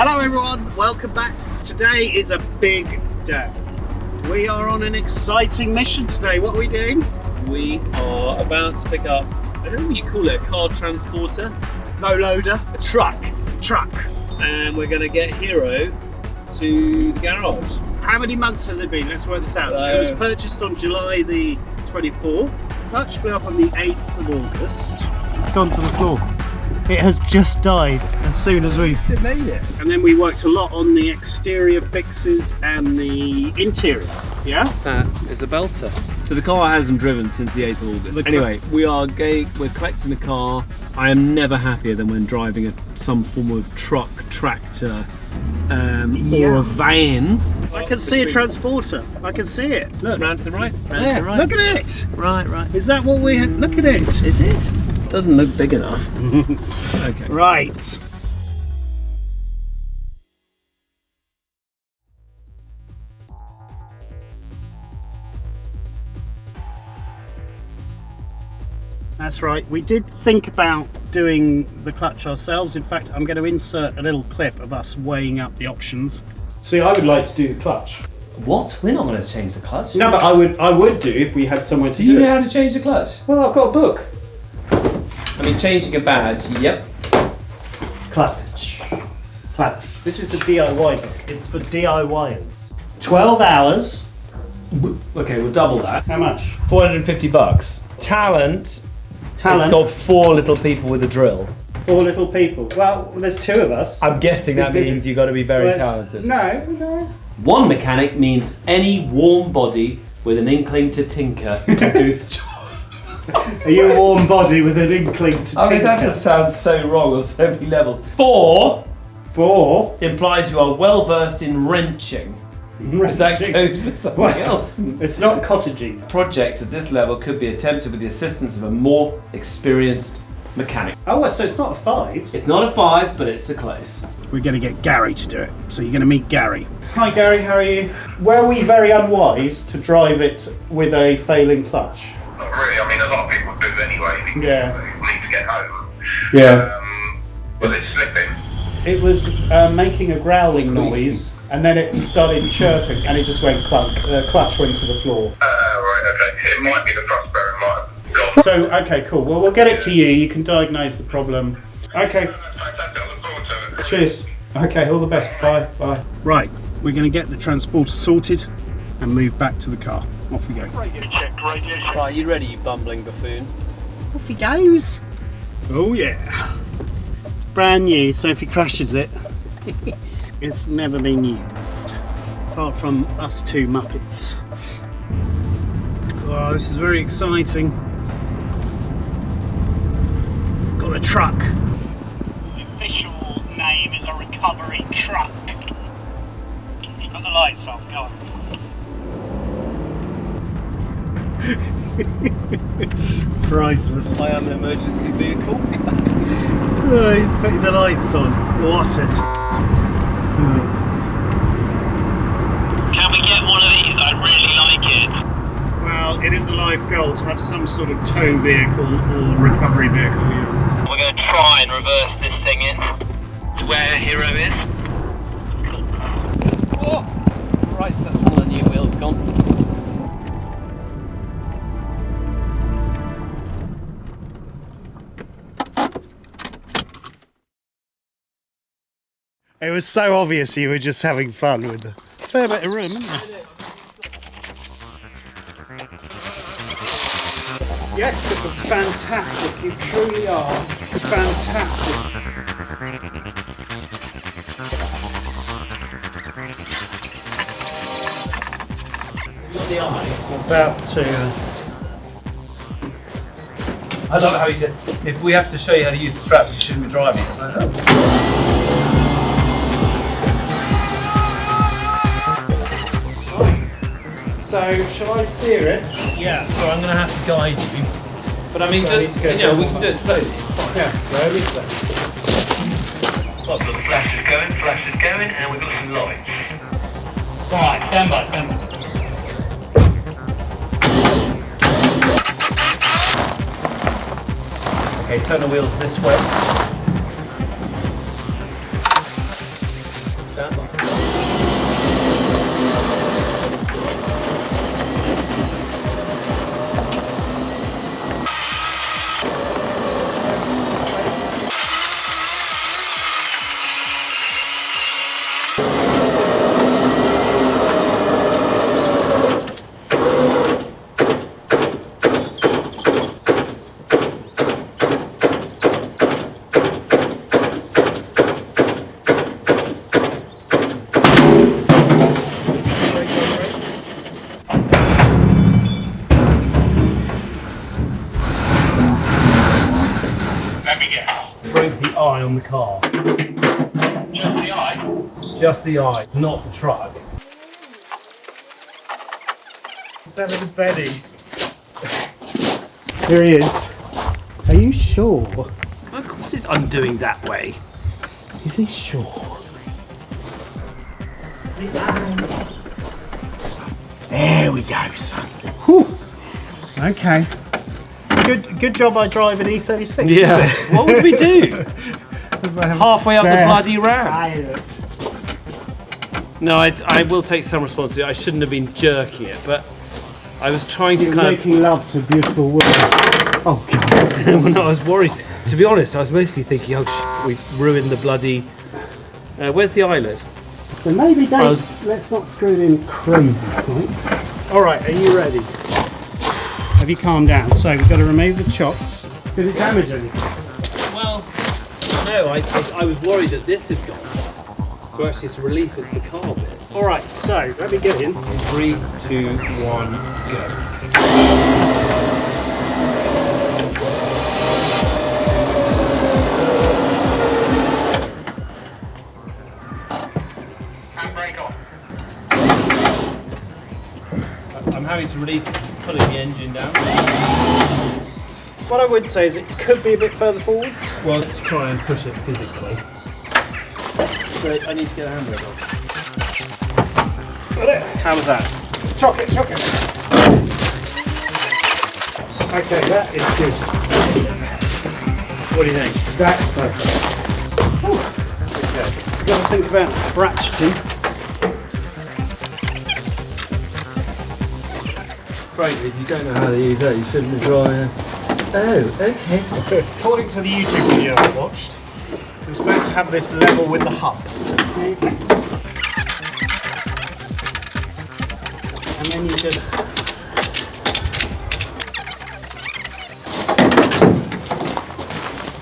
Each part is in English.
Hello everyone, welcome back. Today is a big day. We are on an exciting mission today. What are we doing? We are about to pick up, I don't know what you call it, a car transporter? No loader. A truck. Truck. And we're going to get Hero to the garage. How many months has it been? Let's work this out. It was purchased on July the 24th. Clutch blew up on the 8th of August. It's gone to the floor. It has just died as soon as we made it. And then we worked a lot on the exterior fixes and the interior. Yeah? That is a belter. So the car hasn't driven since the 8th of August. Anyway, we're collecting a car. I am never happier than when driving some form of truck, tractor, or a van. I can see a transporter. I can see it. Look. Round to the right. Round Yeah, to the right. look at it. Right. Is that what we had? Look at it. Is it? Doesn't look big enough. Okay. Right. That's right. We did think about doing the clutch ourselves. In fact, I'm going to insert a little clip of us weighing up the options. See, I would like to do the clutch. What? We're not going to change the clutch. No, but I would do if we had somewhere to do it. Do you know how to change the clutch? Well, I've got a book. I mean, changing a badge, yep. Clutch. This is a DIY book. It's for DIYers. 12 hours. Okay, we'll double that. How much? 450 bucks. Talent. It's Talent. got 4 little people with a drill. 4 little people. Well, there's 2 of us. I'm guessing that means you've got to be very talented. No. One mechanic means any warm body with an inkling to tinker can do the job. Are you a warm body with an inkling to tinker? I mean, that just sounds so wrong on so many levels. 4 implies you are well versed in wrenching. Is that code for something else? It's not cottaging. Project at this level could be attempted with the assistance of a more experienced mechanic. Oh, so it's not a 5? It's not a 5, but it's a close. We're going to get Gary to do it. So you're going to meet Gary. Hi Gary, how are you? Were we very unwise to drive it with a failing clutch? Not really. I mean, a lot of people do anyway because Yeah. they need to get home. Yeah. Was it slipping? It was making a growling noise, and then it started chirping, and it just went clunk. The clutch went to the floor. Right, okay. It might be the cross bearing, might have gone. So, okay, cool. Well, we'll get it to you. You can diagnose the problem. Okay. Fantastic. I look forward to it. Cheers. Okay, all the best. Bye. Right, we're going to get the transporter sorted and move back to the car. Off we go. Right, you ready, you bumbling buffoon? Off he goes. Oh yeah. It's brand new, so if he crashes it, it's never been used. Apart from us 2 Muppets. Oh, this is very exciting. Got a truck. The official name is a recovery truck. Got the lights on, go on. Priceless. I am an emergency vehicle. Oh, he's putting the lights on. What a Can we get one of these? I'd really like it. Well, it is a life goal to have some sort of tow vehicle or recovery vehicle, yes. We're going to try and reverse this thing in to where Hero is. Oh, Christ, that's one of the new wheels gone. It was so obvious you were just having fun with the fair bit of room, isn't there? Yes, it was fantastic. You truly are fantastic. About to. I love how he said, if we have to show you how to use the straps, you shouldn't be driving. It's like, oh. So, shall I steer it? Yeah, so I'm going to have to guide you. But I mean, So I need to go we can do it slowly. It's fine. Yeah, slowly. Look, the flash is going, and we've got some lights. Right, stand by. Okay, turn the wheels this way. Stand by. Let me guess. Break the eye on the car. Just the eye? Just the eye, not the truck. Let's have a look at Benny. Here he is. Are you sure? Of course it's undoing that way. Is he sure? There we go, son. Whew. Okay. Good job I drive an E36. Yeah. What would we do? Halfway up the spare bloody ramp. pilot. No, I will take some responsibility. I shouldn't have been jerking it, but I was trying to You're kind making love to a beautiful woman. Oh God. of. When I was worried. To be honest, I was mostly thinking, oh, we've ruined the bloody. Where's the eyelet? So maybe let's not screw it in crazy, right? All right, are you ready? Have you calmed down? So we've got to remove the chocks. Did it damage anything? Well, no, I was worried that this had gone. So actually, it's a relief. It's the car bit. All right, so let me get in. 3, 2, 1, go. Handbrake on. I'm having to relieve pulling the engine down. What I would say is it could be a bit further forwards. Well, let's try and push it physically. Wait, I need to get a handbrake on. Got it. How was that? Chock it. Okay, that is good. What do you think? That's perfect. Whew. Okay, you've got to think about ratcheting. Frankly, if you don't know how to use that, you shouldn't be driving. Oh, okay. According to the YouTube video I watched, you're supposed to have this level with the hub. And then you just...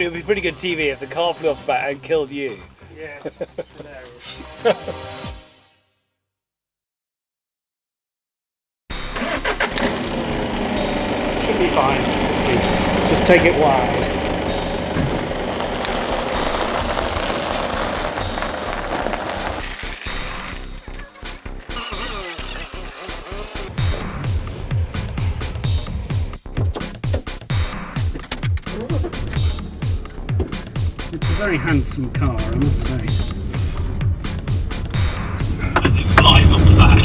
It would be pretty good TV if the car flew off the back and killed you. Yes, hilarious. Should be fine. Let's see. Just take it wide. It's a very handsome car, I must say. It's flies on the back.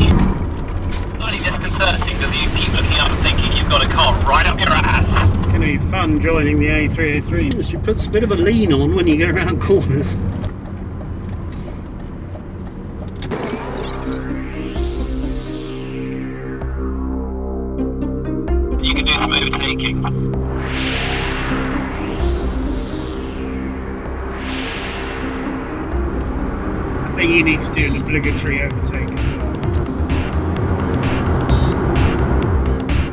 Slightly disconcerting because you keep looking up and thinking you've got a car right up your ass. It's going to be fun joining the A303. She puts a bit of a lean on when you go around corners. You can do some overtaking. I think you need to do an obligatory overtake as well.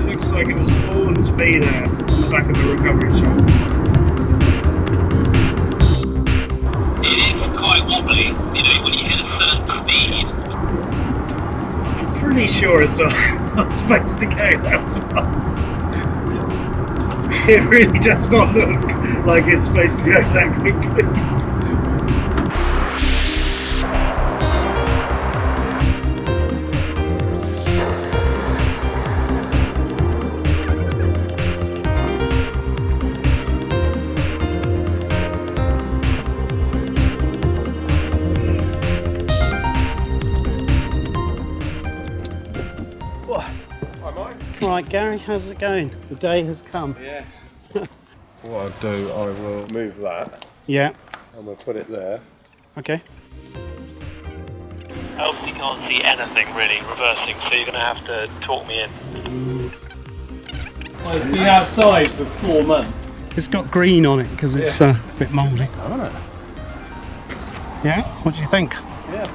It looks like it was born to be there on the back of the recovery shop. It is quite wobbly, you know, when you hit a certain speed. I'm pretty sure it's not supposed to go that fast. It really does not look like it's supposed to go that quickly. Right, Gary, how's it going? The day has come. Yes. What I'll do, I will move that Yeah. and we'll put it there. Okay. Obviously can't see anything really reversing, so you're going to have to talk me in. Well, it's been outside for 4 months. It's got green on it because it's a bit mouldy. Yeah? What do you think? Yeah.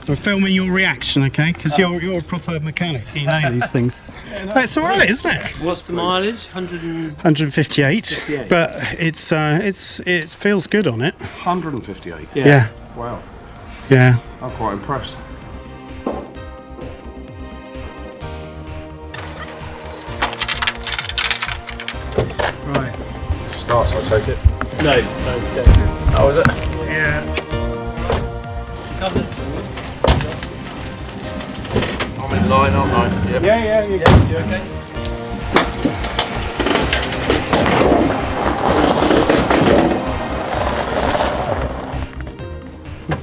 We're filming your reaction, okay? Because you're a proper mechanic. You know these things. But it's all right, isn't it? What's the mileage? 158. But it feels good on it. 158. Yeah. Wow. Yeah. I'm quite impressed. Right. Starts, I take it. No, that's dead. Oh, is it? Yeah. I'm in line, aren't I? Yep. Yeah, you're good. You okay?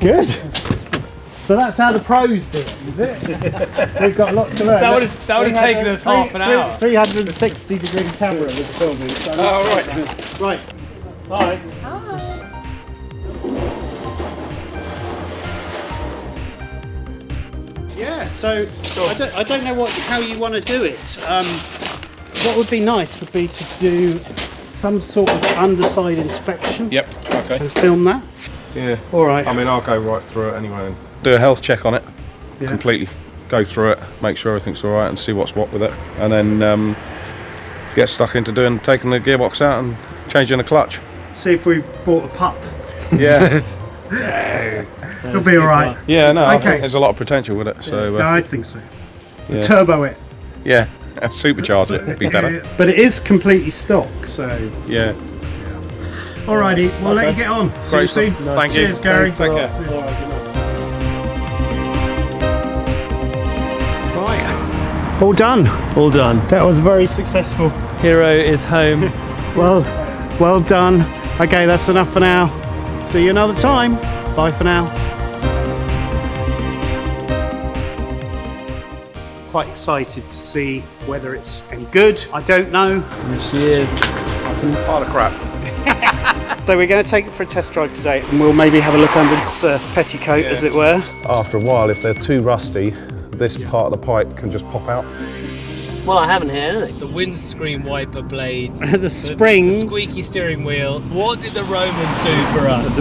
Good. So that's how the pros do it, is it? We've got a lot to learn. That would have taken us half an hour. 360 degree camera was filming. So right. Right. Bye. Yeah, so I don't know how you want to do it. What would be nice would be to do some sort of underside inspection. Yep, okay. And film that. Yeah. All right. I mean, I'll go right through it anyway and do a health check on it. Yeah. Completely go through it, make sure everything's all right and see what's what with it. And then get stuck into taking the gearbox out and changing the clutch. See if we bought a pup. Yeah. It'll be all right. Yeah, no, I Okay. think there's a lot of potential with it. So, No, I think so. yeah. Turbo it. Yeah, supercharge it would be better. But it is completely stock, so. Yeah. Alrighty, we'll let you get on. See you soon. Thank you. Cheers, Gary. Take care. Right. All done. All done. That was very successful. Hero is home. Well done. Okay, that's enough for now. See you another time. Bye for now. Quite excited to see whether it's any good. I don't know. She is. Pile of crap. So we're going to take it for a test drive today and we'll maybe have a look under this petticoat, as it were. After a while, if they're too rusty, this part of the pipe can just pop out. Well, I haven't here, anything. The windscreen wiper blades. The springs. The squeaky steering wheel. What did the Romans do for us?